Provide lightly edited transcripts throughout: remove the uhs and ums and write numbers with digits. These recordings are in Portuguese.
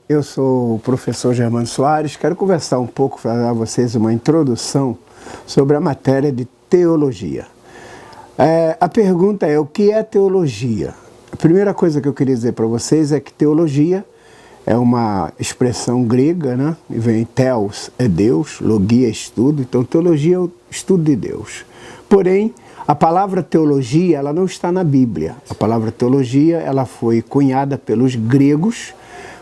eu sou o professor Germano Soares, quero conversar um pouco, falar a vocês uma introdução sobre a matéria de teologia. A pergunta é, o que é teologia? A primeira coisa que eu queria dizer para vocês é que teologia é uma expressão grega, né? E vem theos, é Deus, logia é estudo, então teologia é o estudo de Deus. Porém, a palavra teologia, ela não está na Bíblia. A palavra teologia, ela foi cunhada pelos gregos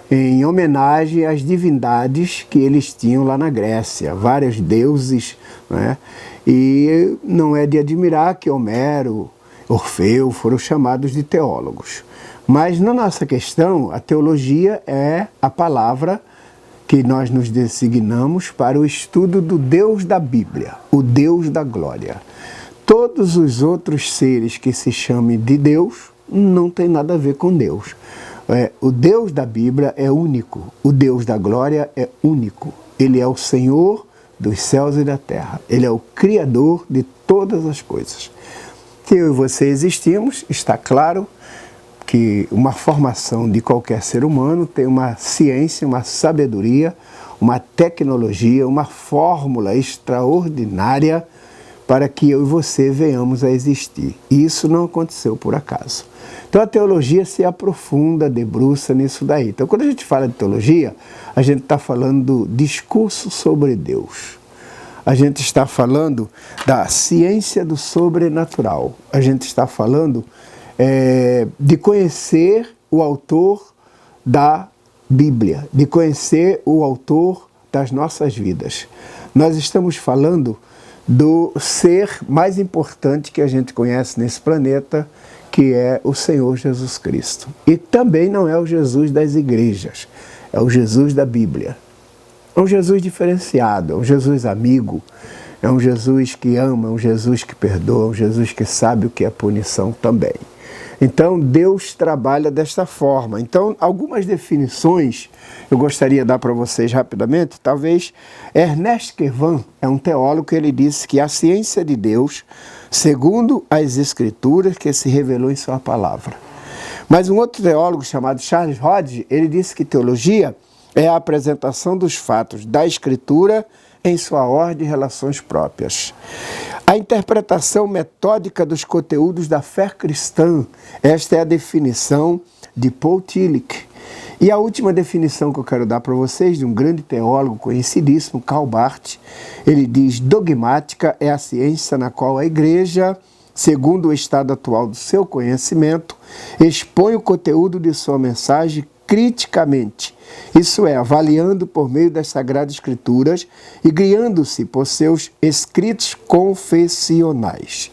em homenagem às divindades que eles tinham lá na Grécia, vários deuses, né? E não é de admirar que Homero, Orfeu foram chamados de teólogos. Mas na nossa questão, a teologia é a palavra que nós nos designamos para o estudo do Deus da Bíblia, o Deus da glória. Todos os outros seres que se chamem de Deus não tem nada a ver com Deus. O Deus da Bíblia é único, o Deus da glória é único. Ele é o Senhor dos céus e da terra. Ele é o Criador de todas as coisas. Se eu e você existimos, está claro que uma formação de qualquer ser humano tem uma ciência, uma sabedoria, uma tecnologia, uma fórmula extraordinária para que eu e você venhamos a existir. E isso não aconteceu por acaso. Então a teologia se aprofunda, debruça nisso daí. Então quando a gente fala de teologia, a gente está falando do discurso sobre Deus. A gente está falando da ciência do sobrenatural. A gente está falando de conhecer o autor da Bíblia, de conhecer o autor das nossas vidas. Nós estamos falando do ser mais importante que a gente conhece nesse planeta, que é o Senhor Jesus Cristo. E também não é o Jesus das igrejas, é o Jesus da Bíblia. É um Jesus diferenciado, é um Jesus amigo, é um Jesus que ama, é um Jesus que perdoa, é um Jesus que sabe o que é punição também. Então, Deus trabalha desta forma. Então, algumas definições eu gostaria de dar para vocês rapidamente. Talvez Ernest Kevan é um teólogo que ele disse que a ciência de Deus, segundo as Escrituras, que se revelou em sua palavra. Mas um outro teólogo chamado Charles Hodge, ele disse que teologia é a apresentação dos fatos da Escritura em sua ordem e relações próprias. A interpretação metódica dos conteúdos da fé cristã, esta é a definição de Paul Tillich. E a última definição que eu quero dar para vocês, de um grande teólogo conhecidíssimo, Karl Barth, ele diz: dogmática é a ciência na qual a igreja, segundo o estado atual do seu conhecimento, expõe o conteúdo de sua mensagem criticamente, isso é, avaliando por meio das Sagradas Escrituras e guiando-se por seus escritos confessionais.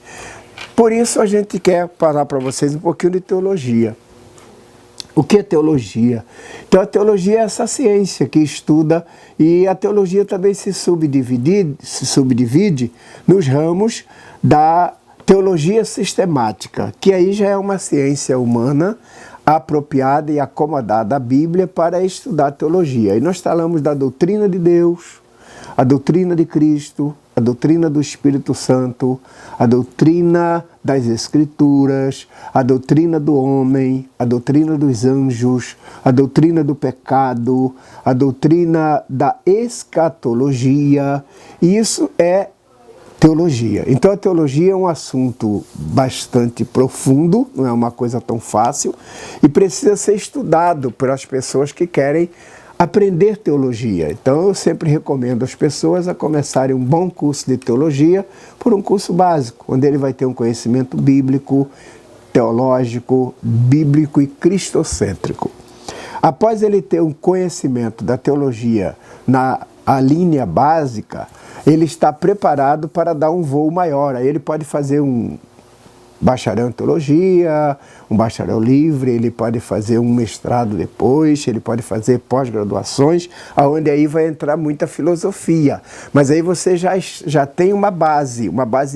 Por isso a gente quer falar para vocês um pouquinho de teologia. O que é teologia? Então a teologia é essa ciência que estuda, e a teologia também se subdivide nos ramos da teologia sistemática, que aí já é uma ciência humana apropriada e acomodada à Bíblia para estudar teologia. E nós falamos da doutrina de Deus, a doutrina de Cristo, a doutrina do Espírito Santo, a doutrina das Escrituras, a doutrina do homem, a doutrina dos anjos, a doutrina do pecado, a doutrina da escatologia. E isso é teologia. Então a teologia é um assunto bastante profundo, não é uma coisa tão fácil, e precisa ser estudado pelas pessoas que querem aprender teologia. Então eu sempre recomendo às pessoas a começarem um bom curso de teologia por um curso básico, onde ele vai ter um conhecimento bíblico, teológico, bíblico e cristocêntrico. Após ele ter um conhecimento da teologia na linha básica, ele está preparado para dar um voo maior. Aí ele pode fazer um bacharel em teologia, um bacharel livre, ele pode fazer um mestrado depois, ele pode fazer pós-graduações, onde aí vai entrar muita filosofia. Mas aí você já tem uma base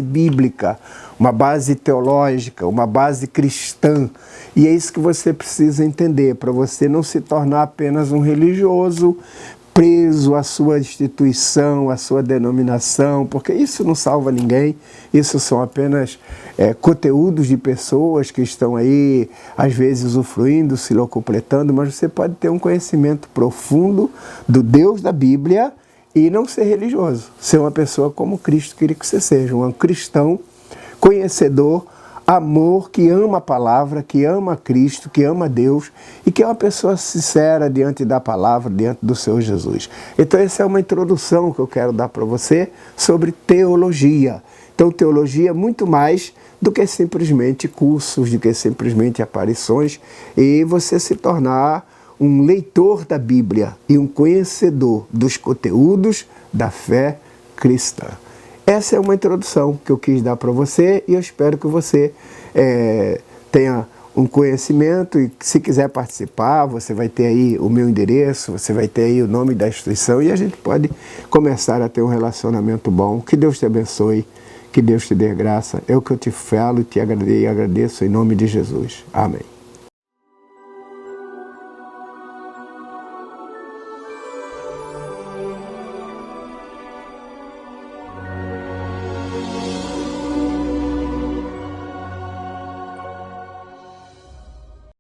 bíblica, uma base teológica, uma base cristã. E é isso que você precisa entender, para você não se tornar apenas um religioso, preso à sua instituição, à sua denominação, porque isso não salva ninguém, isso são apenas conteúdos de pessoas que estão aí, às vezes, usufruindo, se locupletando, mas você pode ter um conhecimento profundo do Deus da Bíblia e não ser religioso, ser uma pessoa como Cristo queria que você seja, um cristão conhecedor, amor, que ama a palavra, que ama Cristo, que ama Deus e que é uma pessoa sincera diante da palavra, diante do Senhor Jesus. Então essa é uma introdução que eu quero dar para você sobre teologia. Então teologia é muito mais do que simplesmente cursos, do que simplesmente aparições, e você se tornar um leitor da Bíblia e um conhecedor dos conteúdos da fé cristã. Essa é uma introdução que eu quis dar para você e eu espero que você tenha um conhecimento e se quiser participar, você vai ter aí o meu endereço, você vai ter aí o nome da instituição e a gente pode começar a ter um relacionamento bom. Que Deus te abençoe, que Deus te dê graça. É o que eu te falo e te agradeço em nome de Jesus. Amém.